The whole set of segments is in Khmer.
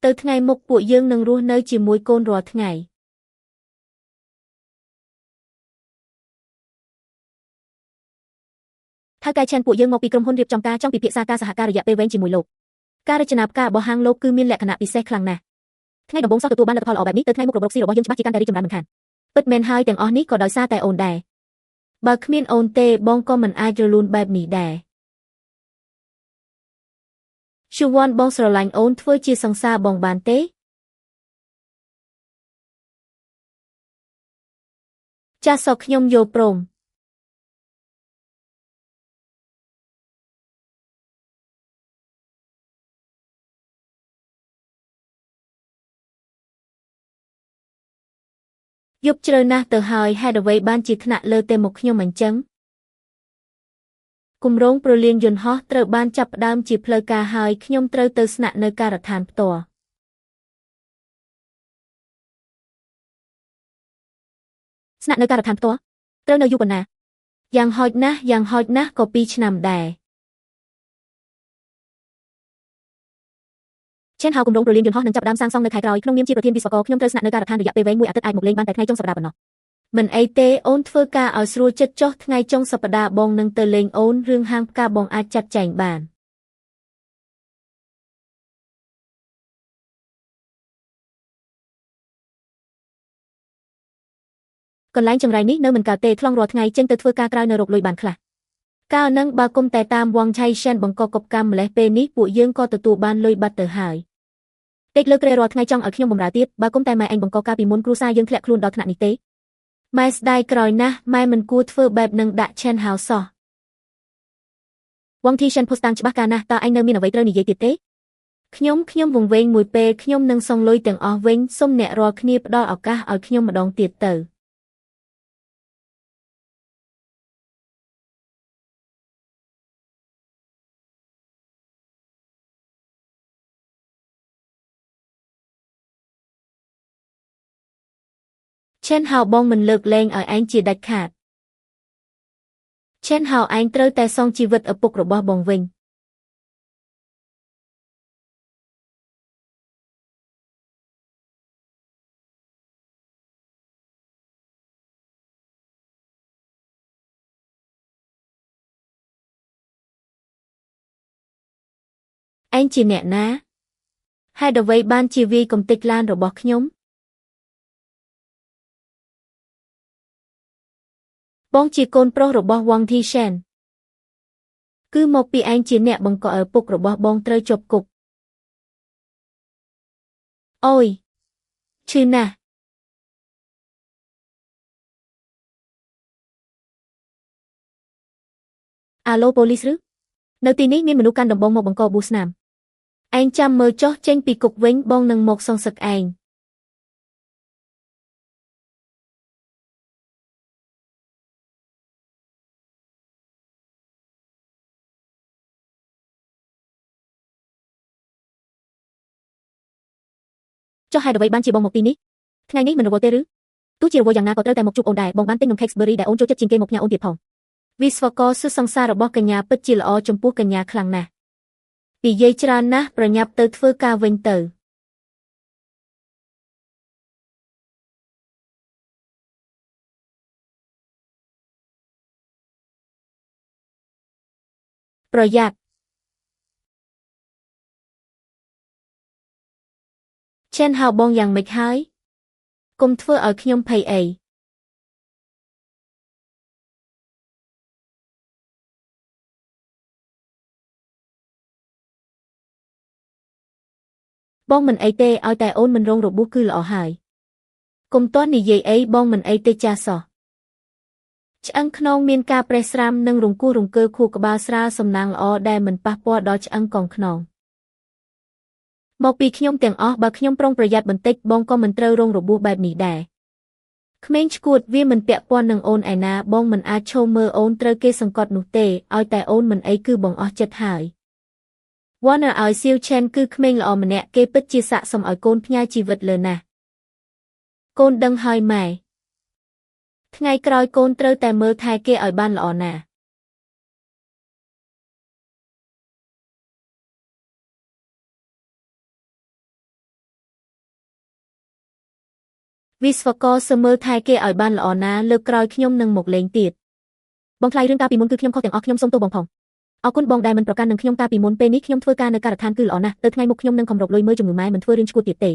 ទៅថ្ងៃមុខពួកយើងនឹងរស់នៅជាមួយកូនរាល់ថ្ងៃថៅកែឆានពួកយើងមកពីក្រុមហ៊ុនរៀបចំការចង់ពិភាក្សាការសហការរយៈពេលវែងជាមួយលោកការរចនាផ្ការបស់ហាងលោកគឺមានលក្ខណៈពិសេសខ្លាំងណាស់ថ្ងៃដំបូងសោះទទួលបានលទ្ធផលល្អបែបនេះទៅថ្ងៃមុខរបរស៊ីរបស់យើងច្បាស់ជាកាន់តែរីកចម្រើនមិនខានពិតមែនហើយទាំងអស់នេះក៏ដោយសារតែអូនដែរបើគ្មានអូនទេបងក៏មិនអាចរលូនបែបនេះដែរឈូវ៉ាន់បងស្រឡាញ់អូនធ្វើជាសង្សារបងបានទេចាសសក់ខ្ញុំយល់ព្រមយប់ជ្រៅណាស់ទៅហើយហេតុអ្វីបានជាថ្នាក់លើទេមកខ្ញុំអញ្ចឹងគម្រោងព្រលានយន្តហោះត្រូវបានចាប់ផ្ដើមជាផ្លូវការហើយខ្ញុំត្រូវទៅស្នាក់នៅការដ្ឋានផ្ទាល់ស្នាក់នៅការដ្ឋានផ្ទាល់ត្រូវនៅយូរប៉ុណ្ណាយ៉ាងហោចណាស់ក៏2 ឆ្នាំដែរឆេនហៅគម្រោងព្រលានយន្តហោះនឹងចាប់ផ្ដើមសាងសង់នៅខែក្រោយក្នុងនាមជាប្រធានវិស្វករខ្ញុំត្រូវស្នាក់នៅការដ្ឋានរយៈពេលវែង1 អាទិត្យអាចមកលេងបានតែថ្ងៃចុងសប្តាហ៍ប៉ុណ្ណោះមិនអីទេអូនធ្វើការឲ្យស្រួលចិត្តចុះថ្ងៃចុងសប្តាហ៍បងនឹងទៅលេងអូនរឿងហាងផ្កាបងអាចចាត់ចែងបានកន្លែងចង្រៃនេះនៅមិនកើតទេថ្លង់រាល់ថ្ងៃចេញទៅធ្វើការក្រៅនៅរកលុយបានខ្លះកាលនឹងបើគុំតែតាមវងឆៃសែនបង្កកបកម្មម្លេះពេលនេះពួកយើងក៏ទទួលបានលុយបាត់ទៅហើយតិចលើក្រេរាល់ថ្ងៃចង់ឲ្យខ្ញុំបម្រើទៀតបើគុំតែម៉ែឯងបង្កការពីមុនគ្រួសារយើងធ្លាក់ខ្លួនដល់ថ្នាក់នេះទេម៉ែស្ដាយក្រោយណាស់ម៉ែមិនគួរធ្វើបែបនឹងដាក់ឆេនហៅសោះវងធីឆេនផុសតាំងច្បាស់កាលណាស់តើឯងនៅមានអ្វីត្រូវនិយាយទៀតទេខ្ញុំវង្វេងមួយពេលខ្ញុំនឹងសងលុយទាំងអស់វិញសូមអ្នករាល់គ្នាផ្ដល់ឱកាសឲ្យខ្ញុំម្ដងទៀតទៅឆេនហៅបងមិនលើកលែងឲ្យឯងជាដាច់ខាតឆេនហៅឯងត្រូវតែសងជីវិតឪពុករបស់បងវិញឯងជាអ្នកណាហេតុអ្វីបានជាវាយកំទេចឡានរបស់ខ្ញុំបងជាកូនប្រុសរបស់វងធីឆេនគឺមកពីឯងជាអ្នកបង្កឲ្យឪពុករបស់បងត្រូវជាប់គុកអូយឈឺណាស់អាឡូប៉ូលីសឬនៅទីនេះមានមនុស្សកាន់ដំបងមកបង្កប៊ូស្នាមឯងចាំមើលចុះចេញពីគុកវិញបងនឹងមកសងសឹកឯងចុះហេតុអ្វីបានជាបងមកទីនេះថ្ងៃនេះមិនរវល់ទេឬទោះជារវល់យ៉ាងណាក៏ត្រូវតែមកជួបអូនដែរបងបានទិញនំ Cakesbury ដែលអូនចូលចិត្តជាងគេមកផ្ញើអូនទៀតផងវិស្វករសុសង្សាររបស់កញ្ញាពិតជាល្អចំពោះកញ្ញាខ្លាំងណាស់និយាយច្រើនណាស់ប្រញាប់ទៅធ្វើការវិញទៅប្រយ័ត្នឆេនហៅបងយ៉ាងម៉េចហើយកុំធ្វើឲ្យខ្ញុំភ័យអីបងមិនអីទេឲ្យតែអូនមិនរងរបួសគឺល្អហើយកុំទាន់និយាយអីបងមិនអីទេចាសោះឆ្អឹងខ្នងមានការប្រេះស្រាមនិងរង្គោះរង្គើខួរក្បាលស្រាលសំណាងល្អដែលមិនប៉ះពាល់ដល់ឆ្អឹងកងខ្នងមកពីខ្ញុំទាំងអស់បើខ្ញុំប្រុងប្រយ័ត្នបន្តិចបងក៏មិនត្រូវរងរបួសបែបនេះដែរក្មេងឈួតវាមិនពាក់ព័ន្ធនឹងអូនឯណាបងមិនអាចឈោមមើលអូនត្រូវគេសង្កត់នោះទេឲ្យតែអូនមិនអីគឺបងអស់ចិត្តហើយWarner ឲ្យសៀវឆេនគឺក្មេងល្អម្នាក់គេពិតជាស័ក្តិសមឲ្យកូនផ្ញើជីវិតលើណាស់កូនដឹងហើយម៉ែថ្ងៃក្រោយកូនត្រូវតែមើលថែគេឲ្យបានល្អណាស់ វិស្វករសើមើលថែគេឲ្យបានល្អណាលើកក្រោយខ្ញុំនឹងមកលេងទៀតបងថ្លៃរឿងកាលពីមុនគឺខ្ញុំខុសទាំងអស់ខ្ញុំសូមទោសបងផងអរគុណបងដែលមិនប្រកាន់នឹងខ្ញុំកាលពីមុនពេលនេះខ្ញុំធ្វើការនៅការដ្ឋានគឺល្អណាស់ទៅថ្ងៃមុខខ្ញុំនឹងខំរកលុយមើលជំងឺម៉ែមិនធ្វើរឿងឈួតទៀតទេ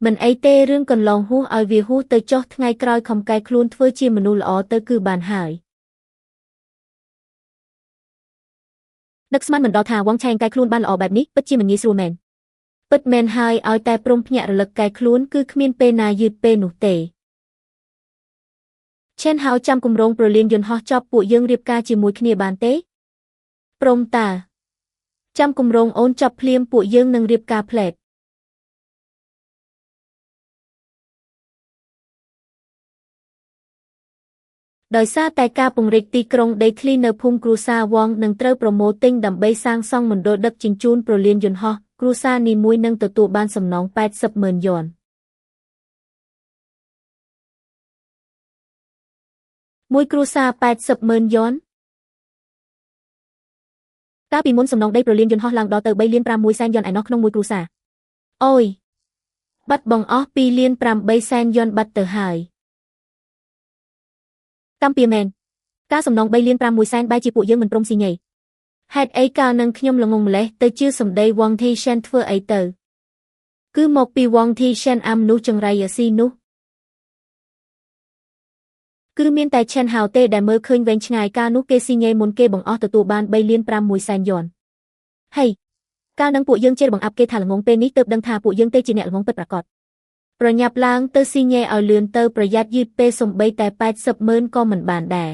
មិនអីទេរឿងកន្លងហួសឲ្យវាហួសទៅចុះថ្ងៃក្រោយខំកែខ្លួនធ្វើជាមនុស្សល្អទៅគឺបានហើយនឹកស្មានមិនដល់ថាវងឆែងកែខ្លួនបានល្អបែបនេះពិតជាមិនងាយស្រួលមែនពិតមែនហើយឲ្យតែព្រមភ្ញាក់រលឹកកែខ្លួនគឺគ្មានពេលណាយឺតពេលនោះទេឆេនហៅចាំគម្រោងប្រលានយន្តហោះចប់ពួកយើងរៀបការជាមួយគ្នាបានទេព្រមតាចាំគម្រោងអូនចប់ភ្លាមពួកយើងនឹងរៀបការផ្លែតដោយសារតែការពង្រីកទីក្រុងដីធ្លីនៅភូមិគ្រួសារវងនឹងត្រូវប្រមូលទិញដើម្បីសាងសង់មណ្ឌលដឹកជញ្ជូនប្រលានយន្តហោះគ្រួសារនីមួយនឹងទទួលបានសំណង80,000 យ៉នមួយគ្រួសារ80,000 យ៉នកាលពីមុនសំណងដីប្រលានយន្តហោះឡើងដល់ទៅ3.6 លានយ៉នឯណោះក្នុងមួយគ្រួសារអូយបាត់បង់អស់2.8 លានយ៉នបាត់ទៅហើយកម្មពីមែនការសំណង3.6 លានបែរជាពួកយើងមិនព្រមស៊ីញ៉េហេតុអីកាលនឹងខ្ញុំល្ងងម្លេះទៅជឿសម្ដីវងធីឆេនធ្វើអីទៅគឺមកពីវងធីឆេនអាំនោះចង្រៃអាស៊ីនោះគឺមានតែឆេនហៅទេដែលមើលឃើញវែងឆ្ងាយកាលនោះគេស៊ីញ៉េមុនគេបង្អស់ទទួលបាន3.6 លានយ៉នហេកាលនឹងពួកយើងជេរបង្អាប់គេថាល្ងងពេលនេះទើបដឹងថាពួកយើងទេជាអ្នកល្ងងពិតប្រាកដប្រញាប់ឡើងទៅស៊ីញ៉េឲ្យលឿនទៅប្រយ័ត្នយឺតពេលសំបីតែ80,000ក៏មិនបានដែរ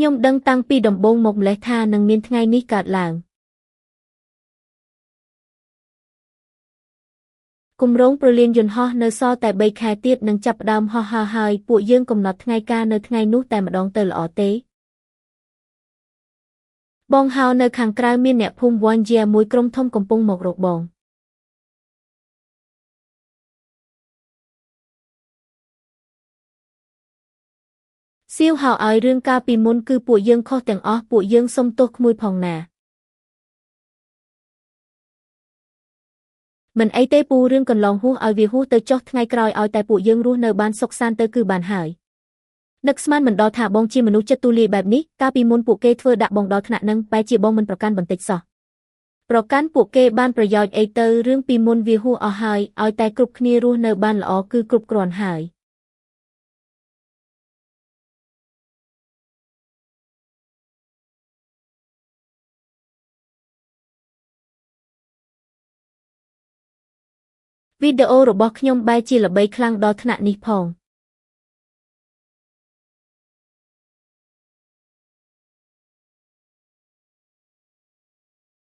ខ្ញុំដឹងតាំងពីដំបូងមកម្លេះថានឹងមានថ្ងៃនេះកើតឡើងគម្រោងប្រលានយន្តហោះនៅសល់តែ3 ខែទៀតនឹងចាប់ផ្ដើមហោះហើយពួកយើងកំណត់ថ្ងៃការនៅថ្ងៃនោះតែម្ដងទៅល្អទេបងហៅនៅខាងក្រៅមានអ្នកភូមិវ៉ាន់ជាមួយក្រុមធំកំពុងមករកបងសៀវហៅឲ្យរឿងកាលពីមុនគឺពួកយើងខុសទាំងអស់ពួកយើងសុំទោសក្មួយផងណាមិនអីទេពូរឿងកន្លងហួសឲ្យវាហួសទៅចុះថ្ងៃក្រោយឲ្យតែពួកយើងរស់នៅបានសុខសាន្តទៅគឺបានហើយនឹកស្មានមិនដល់ថាបងជាមនុស្សចិត្តទូលាយបែបនេះកាលពីមុនពួកគេធ្វើដាក់បងដល់ថ្នាក់នឹងបែរជាបងមិនប្រកាន់បន្តិចសោះប្រកាន់ពួកគេបានប្រយោជន៍អីទៅរឿងពីមុនវាហួសអស់ហើយឲ្យតែគ្រប់គ្នារស់នៅបានល្អគឺគ្រប់គ្រាន់ហើយវីដេអូរបស់ខ្ញុំបែរជាល្បីខ្លាំងដល់ថ្នាក់នេះផង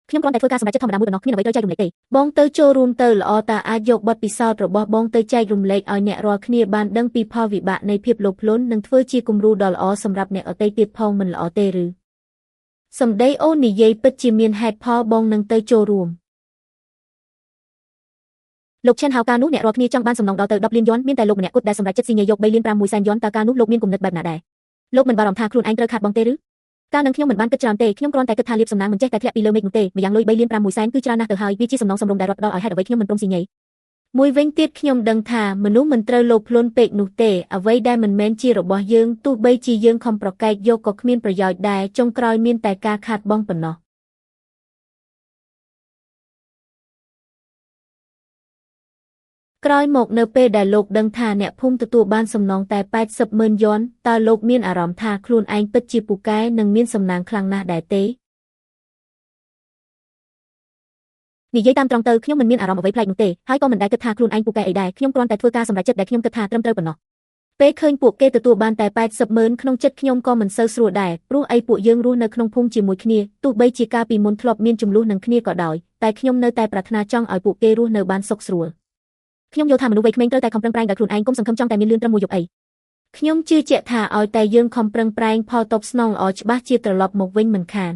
ខ្ញុំគ្រាន់តែធ្វើការសម្រេចចិត្តធម្មតាមួយប៉ុណ្ណោះគ្មានអ្វីត្រូវចែករំលែកទេបងទៅចូលរួមទៅល្អតាអាចយកបទពិសោធន៍របស់បងទៅចែករំលែកឲ្យអ្នករាល់គ្នាបានដឹងពីផលវិបាកនៃភាពលោភលន់និងធ្វើជាគំរូដ៏ល្អសម្រាប់អ្នកដទៃទៀតផងមិនល្អទេឬសម្ដីអូននិយាយពិតជាមានហេតុផលបងនឹងទៅចូលរួមលោកឆេនហៅការនោះអ្នករាល់គ្នាចង់បានសំណងដល់ទៅ10 លានយ៉នមានតែលោកម្នាក់គត់ដែលសម្រេចចិត្តស៊ីញ៉េយក3.6 លានយ៉នតើការនោះលោកមានគំនិតបែបណាដែរលោកមិនបារម្ភថាខ្លួនឯងត្រូវខាតបង់ទេឬកាលនឹងខ្ញុំមិនបានគិតច្រើនទេខ្ញុំគ្រាន់តែគិតថាលាភសំណាងមិនចេះតែធ្លាក់ពីលើមេឃនោះទេម្យ៉ាងលុយ3.6 លានគឺច្រើនណាស់ទៅហើយវាជាសំណងសំរុំដែលរត់ដល់ឲ្យហេតុអ្វីខ្ញុំមិនព្រមស៊ីញ៉េមួយវិញទៀតខ្ញុំដឹងថាមនុស្សមិនត្រូវលោភលន់ពេកនោះទេអ្វីដែលមិនមែនជារបស់យើងទោះបីជាយើងខំប្រកែកយកក៏គ្មានប្រយោជន៍ដែរចុងក្រោយមានតែការខាតបង់ប៉ុណ្ណោះក្រោយមកនៅពេលដែលលោកដឹងថាអ្នកភូមិទទួលបានសំណងតែ80,000 យ៉នតើលោកមានអារម្មណ៍ថាខ្លួនឯងពិតជាពូកែនិងមានសំណាងខ្លាំងណាស់ដែរទេនិយាយតាមត្រង់ទៅខ្ញុំមិនមានអារម្មណ៍អ្វីប្លែកនោះទេហើយក៏មិនដែលគិតថាខ្លួនឯងពូកែអីដែរខ្ញុំគ្រាន់តែធ្វើការសម្រេចចិត្តដែលខ្ញុំគិតថាត្រឹមត្រូវប៉ុណ្ណោះពេលឃើញពួកគេទទួលបានតែ80,000ក្នុងចិត្តខ្ញុំក៏មិនសូវស្រួលដែរព្រោះអីពួកយើងរស់នៅក្នុងភូមិជាមួយគ្នាទោះបីជាកាលពីមុនធ្លាប់មានចំនួននឹងគ្នាក៏ដោយតែខ្ញុំនៅតែប្រាថ្នាចង់ឲ្យពួកគេរស់នៅបានសុខស្រួលខ្ញុំយល់ថាមនុស្សវ័យក្មេងត្រូវតែខំប្រឹងប្រែងដោយខ្លួនឯងកុំសង្ឃឹមចង់តែមានលឿនត្រឹមមួយយប់អីខ្ញុំជឿជាក់ថាឲ្យតែយើងខំប្រឹងប្រែងផលតបស្នងល្អច្បាស់ជាត្រឡប់មកវិញមិនខាន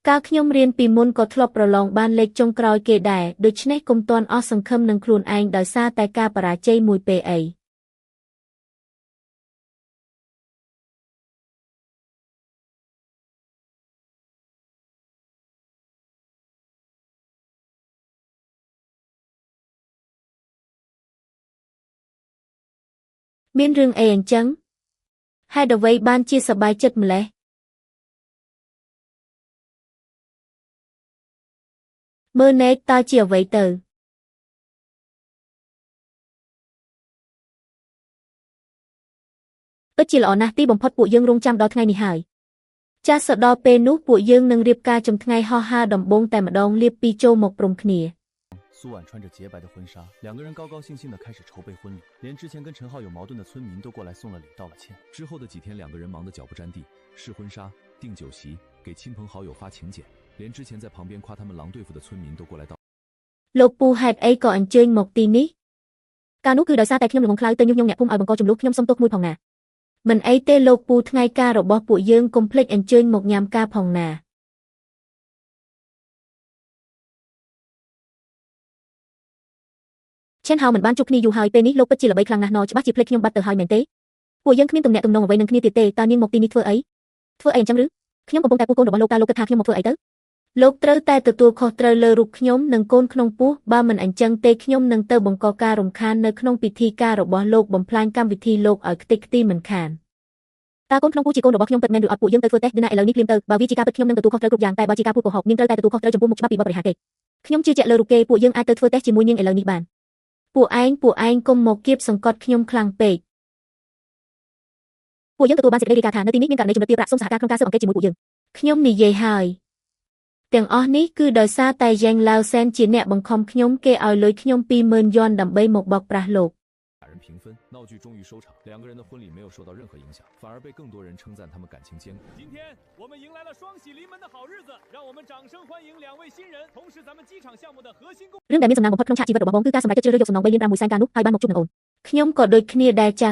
ការខ្ញុំរៀនពីមុនក៏ធ្លាប់ប្រឡងបានលេខចុងក្រោយគេដែរដូច្នេះកុំទាន់អស់សង្ឃឹមនឹងខ្លួនឯងដោយសារតែការបរាជ័យមួយពេលអីមានរឿងអីអញ្ចឹងហេតុអ្វីបានជាសប្បាយចិត្តម្ល៉េះមើលណែតើជាអ្វីទៅពិតជាល្អណាស់ទីបំផុតពួកយើងរងចាំដល់ថ្ងៃនេះហើយចាស់សដល់ពេលនោះពួកយើងនឹងរៀបការចំថ្ងៃហោះហើរដំបូងតែម្ដងលាបពីចូលមកព្រមគ្នា苏婉穿着洁白的婚纱，两个人高高兴兴地开始筹备婚礼，连之前跟陈浩有矛盾的村民都过来送了礼道了歉。之后的几天，两个人忙得脚不沾地，试婚纱、订酒席、给亲朋好友发请柬，连之前在旁边夸他们狼对付的村民都过来道。លោកពូហេតុអីក៏អញ្ជើញមកទីនេះការនោះគឺដោយសារតែខ្ញុំល្ងងខ្លៅទៅញុះញង់អ្នកភូមិឲ្យបង្កចំនួនខ្ញុំសុំទោសមួយផងណាមិនអីទេលោកពូថ្ងៃការរបស់ពួកយើងកុំភ្លេចអញ្ជើញមកញ៉ាំការផងណាឆេនហៅមិនបានជួបគ្នាយូរហើយពេលនេះលោកពិតជាល្បីខ្លាំងណាស់ណច្បាស់ជាភ្លេចខ្ញុំបាត់ទៅហើយមែនទេពួកយើងគ្មានទំនាក់ទំនងអ្វីនឹងគ្នាទៀតទេតើនាងមកទីនេះធ្វើអីអញ្ចឹងឬខ្ញុំកំពុងតែពូកូនរបស់លោកតើលោកគិតថាខ្ញុំមកធ្វើអីទៅលោកត្រូវតែទទួលខុសត្រូវលើរូបខ្ញុំនិងកូនក្នុងពោះបើមិនអញ្ចឹងទេខ្ញុំនឹងទៅបង្កការរំខាននៅក្នុងពិធីការរបស់លោកបំផ្លាញកម្មវិធីលោកឲ្យខ្ទេចខ្ទីមិនខានតើកូនក្នុងពោះជាកូនរបស់ខ្ញុំពិតមែនឬអត់ពួកយើងទៅធ្វើតេស្តណាឥឡូវនេះភ្លាមទៅបើវាជាការពិតខ្ញុំនឹងទទួលខុសត្រូវគ្រប់យ៉ាងតែបើជាការพูดកុហកនាងត្រូវតែទទួលខុសត្រូវចំពោះមុខច្បាប់ពីបទបរិហារគេខ្ញុំជឿជាក់លើរូបគេពួកយើងអាចទៅធ្វើតេស្តជាមួយនាងឥឡូវនេះបានពួកឯងកុំមកគៀបសង្កត់ខ្ញុំខ្លាំងពេកពួកយើងទទួលបានសេចក្តីរាយការណ៍ថានៅទីនេះមានករណីចំណុចទារប្រាក់សូមសហការក្នុងការស៊ើបអង្កេតជាមួយពួកយើងខ្ញុំនិយាយហើយទាំងអស់នេះគឺដោយសារតែយ៉ាងឡាវសែនជាអ្នកបង្ខំខ្ញុំគេឲ្យលុយខ្ញុំ20,000 យន់ដើម្បីមកបោកប្រាស់លោក俩人平分，闹剧终于收场。两个人的婚礼没有受到任何影响，反而被更多人称赞他们感情坚固。今天我们迎来了双喜临门的好日子，让我们掌声欢迎两位新人，同时咱们机场项目的核心工。រឿងដែលមានសំណាងបំផុតក្នុងឆាកជីវិតរបស់បងគឺការសម្រេចចិត្តជ្រើសរើសយកសំណង3លាន5មួយសែនការនោះហើយបានមកជួបនឹងអូនខ្ញុំក៏ដូចគ្នាដែរចាស់